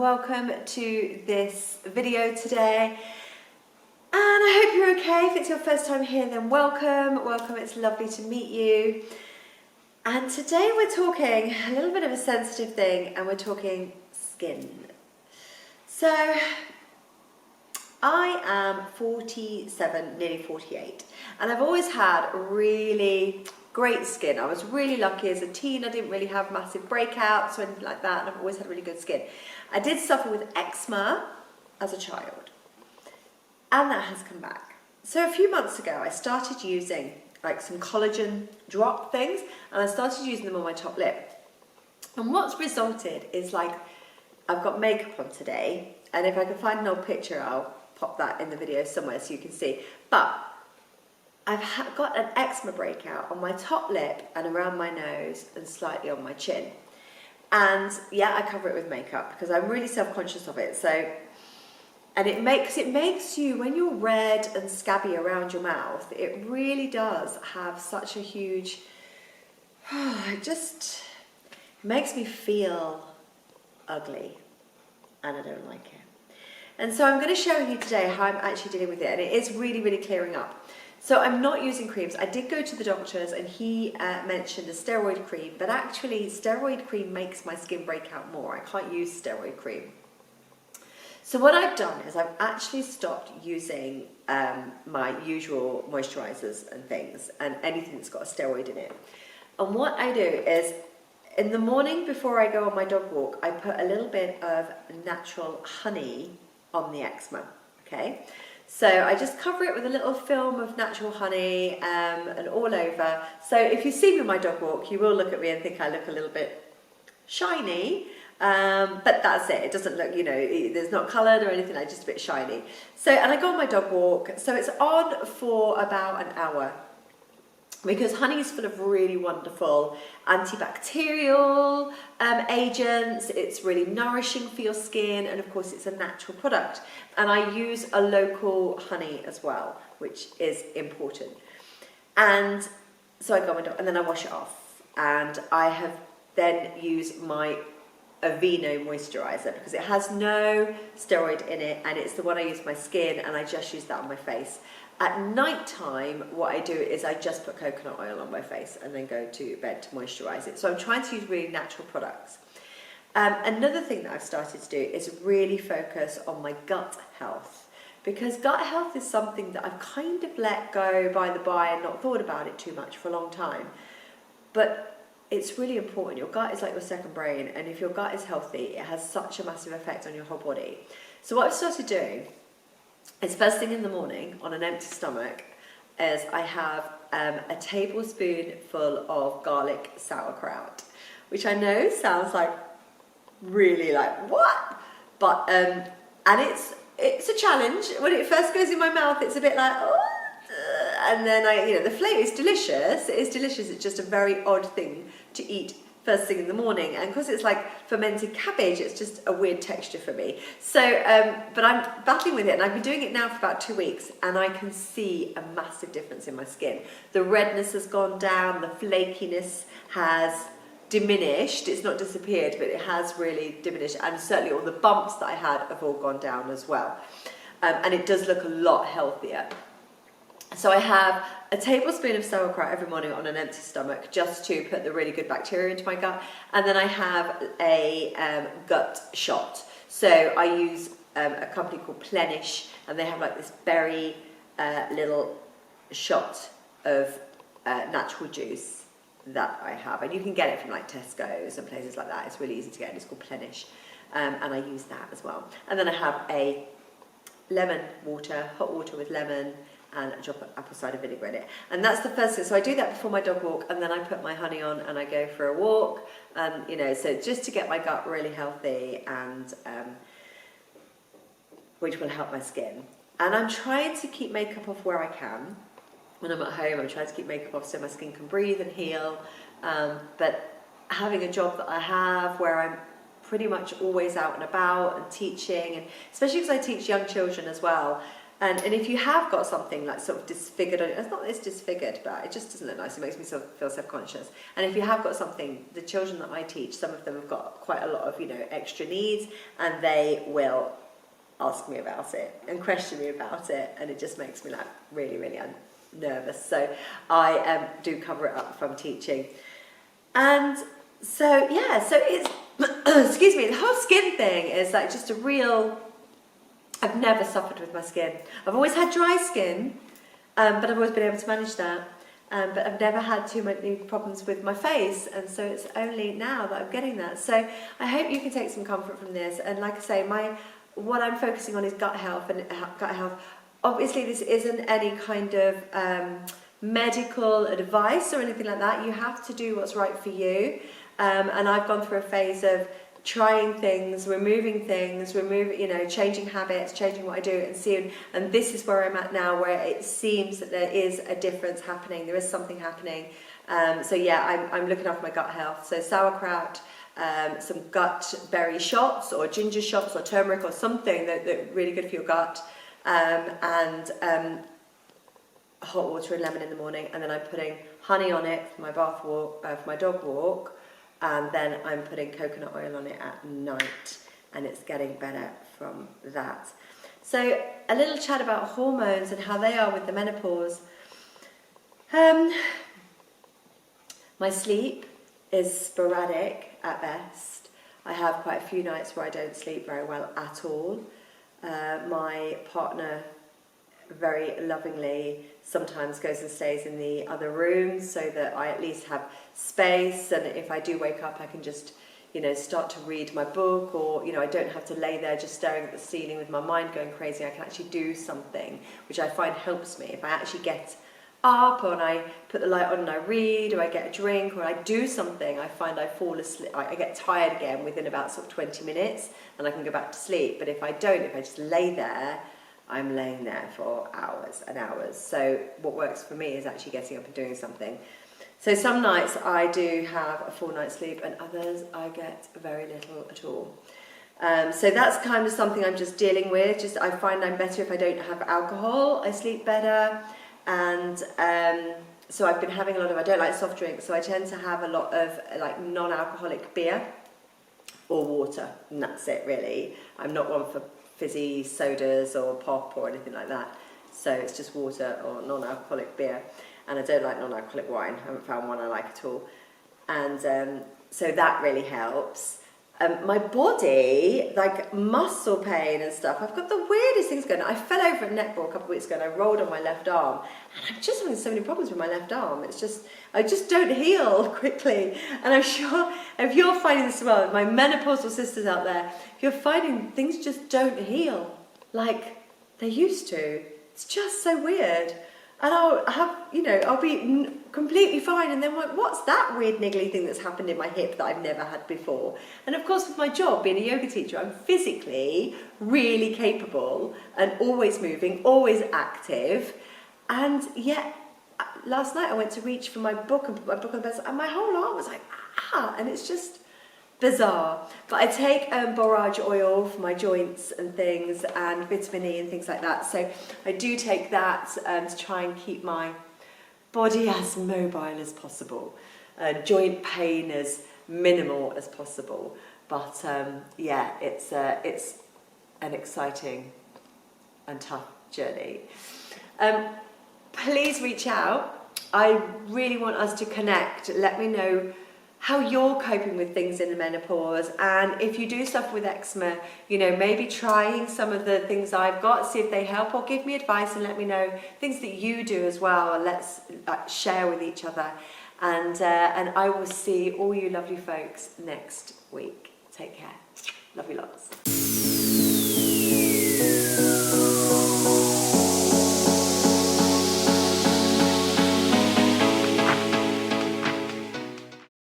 welcome to this video today. And I hope you're okay. If it's your first time here, then welcome. Welcome, it's lovely to meet you. And today we're talking a little bit of a sensitive thing, and we're talking skin. So, I am 47, nearly 48, and I've always had really great skin. I was really lucky as a teen. I didn't really have massive breakouts or anything like that, and I've always had really good skin. I did suffer with eczema as a child, and that has come back. So a few months ago, I started using like some collagen drop things, and I started using them on my top lip. And what's resulted is like, I've got makeup on today, and if I can find an old picture, I'll pop that in the video somewhere so you can see. But I've got an eczema breakout on my top lip and around my nose and slightly on my chin. And yeah, I cover it with makeup because I'm really self-conscious of it. So, and it makes you, when you're red and scabby around your mouth, it really does have such a huge, it just makes me feel ugly, and I don't like it. And so I'm going to share with you today how I'm actually dealing with it, and it is really, really clearing up. So I'm not using creams. I did go to the doctors, and he mentioned a steroid cream, but actually steroid cream makes my skin break out more. I can't use steroid cream. So what I've done is I've actually stopped using my usual moisturizers and things, and anything that's got a steroid in it. And what I do is, in the morning before I go on my dog walk, I put a little bit of natural honey on the eczema, okay? So I just cover it with a little film of natural honey and all over. So if you see me on my dog walk, you will look at me and think I look a little bit shiny, but that's it. It doesn't look, you know, there's not coloured or anything, just a bit shiny. So, and I go on my dog walk, so it's on for about an hour, because honey is full of really wonderful antibacterial agents. It's really nourishing for your skin, and of course it's a natural product. And I use a local honey as well, which is important. And so I go on, and then I wash it off, and I have then used my Aveeno moisturizer because it has no steroid in it, and it's the one I use for my skin, and I just use that on my face. At night time, what I do is I just put coconut oil on my face and then go to bed to moisturize it. So I'm trying to use really natural products. Another thing that I've started to do is really focus on my gut health, because gut health is something that I've kind of let go by the by and not thought about it too much for a long time. But it's really important. Your gut is like your second brain, and if your gut is healthy, it has such a massive effect on your whole body. So what I've started doing is, first thing in the morning on an empty stomach, is I have a tablespoonful of garlic sauerkraut, which I know sounds like really like what, but and it's a challenge. When it first goes in my mouth, it's a bit like oh, and then the flavour is delicious. It is delicious. It's just a very odd thing to eat first thing in the morning, and because it's like fermented cabbage, it's just a weird texture for me. So but I'm battling with it, and I've been doing it now for about 2 weeks, and I can see a massive difference in my skin. The redness has gone down, the flakiness has diminished. It's not disappeared, but it has really diminished, and certainly all the bumps that I had have all gone down as well, and it does look a lot healthier. So I have a tablespoon of sauerkraut every morning on an empty stomach, just to put the really good bacteria into my gut. And then I have a gut shot. So I use a company called Plenish, and they have like this berry little shot of natural juice that I have. And you can get it from like Tesco's and places like that. It's really easy to get, and it's called Plenish. And I use that as well. And then I have a lemon water, hot water with lemon, and a drop of apple cider vinegar in it. And that's the first thing. So I do that before my dog walk, and then I put my honey on and I go for a walk. So just to get my gut really healthy, and which will help my skin. And I'm trying to keep makeup off where I can. When I'm at home, I'm trying to keep makeup off so my skin can breathe and heal. But having a job that I have where I'm pretty much always out and about and teaching, and especially because I teach young children as well, And if you have got something like sort of disfigured, it's not this disfigured, but it just doesn't look nice. It makes me sort of feel self-conscious. And if you have got something, the children that I teach, some of them have got quite a lot of, extra needs, and they will ask me about it and question me about it, and it just makes me like really, really nervous. So I do cover it up if I'm teaching. And so, yeah, so it's, excuse me, the whole skin thing is like just a real... I've never suffered with my skin. I've always had dry skin, but I've always been able to manage that. But I've never had too many problems with my face, and so it's only now that I'm getting that. So I hope you can take some comfort from this. And like I say, what I'm focusing on is gut health and gut health. Obviously, this isn't any kind of medical advice or anything like that. You have to do what's right for you. And I've gone through a phase of trying things, removing things, changing habits, changing what I do, and this is where I'm at now, where it seems that there is a difference happening. There is something happening. So yeah, I'm looking after my gut health. So sauerkraut, some gut berry shots, or ginger shots, or turmeric, or something that really good for your gut, and hot water and lemon in the morning, and then I'm putting honey on it for my bath walk, for my dog walk. And then I'm putting coconut oil on it at night, and it's getting better from that. So a little chat about hormones and how they are with the menopause. My sleep is sporadic at best. I have quite a few nights where I don't sleep very well at all. My partner very lovingly sometimes goes and stays in the other room so that I at least have space, and if I do wake up I can just start to read my book, or I don't have to lay there just staring at the ceiling with my mind going crazy. I can actually do something, which I find helps me. If I actually get up, or I put the light on and I read, or I get a drink, or I do something, I find I fall asleep. I get tired again within about sort of 20 minutes, and I can go back to sleep. But if I don't, if I just lay there, I'm laying there for hours and hours. So what works for me is actually getting up and doing something. So some nights I do have a full night's sleep, and others I get very little at all. So that's kind of something I'm just dealing with. I find I'm better if I don't have alcohol. I sleep better. And so I've been having I don't like soft drinks, so I tend to have a lot of like non-alcoholic beer or water, and that's it really. I'm not one for fizzy sodas or pop or anything like that. So it's just water or non-alcoholic beer. And I don't like non-alcoholic wine. I haven't found one I like at all. And so that really helps. My body, like muscle pain and stuff, I've got the weirdest things going on. I fell over at netball a couple of weeks ago, and I rolled on my left arm, and I'm just having so many problems with my left arm. I just don't heal quickly. And I'm sure if you're finding this as well, my menopausal sisters out there, if you're finding things just don't heal like they used to, it's just so weird. And I'll be completely fine, and then like, what's that weird niggly thing that's happened in my hip that I've never had before? And of course, with my job, being a yoga teacher, I'm physically really capable and always moving, always active. And yet, last night I went to reach for my book and put my book on the bed, and my whole arm was like, and it's just bizarre. But I take borage oil for my joints and things, and vitamin E and things like that. So I do take that to try and keep my body as mobile as possible, joint pain as minimal as possible. But yeah, it's an exciting and tough journey. Please reach out. I really want us to connect. Let me know how you're coping with things in the menopause, and if you do suffer with eczema, maybe trying some of the things I've got, see if they help, or give me advice and let me know things that you do as well, and let's share with each other. And I will see all you lovely folks next week. Take care. Love you lots.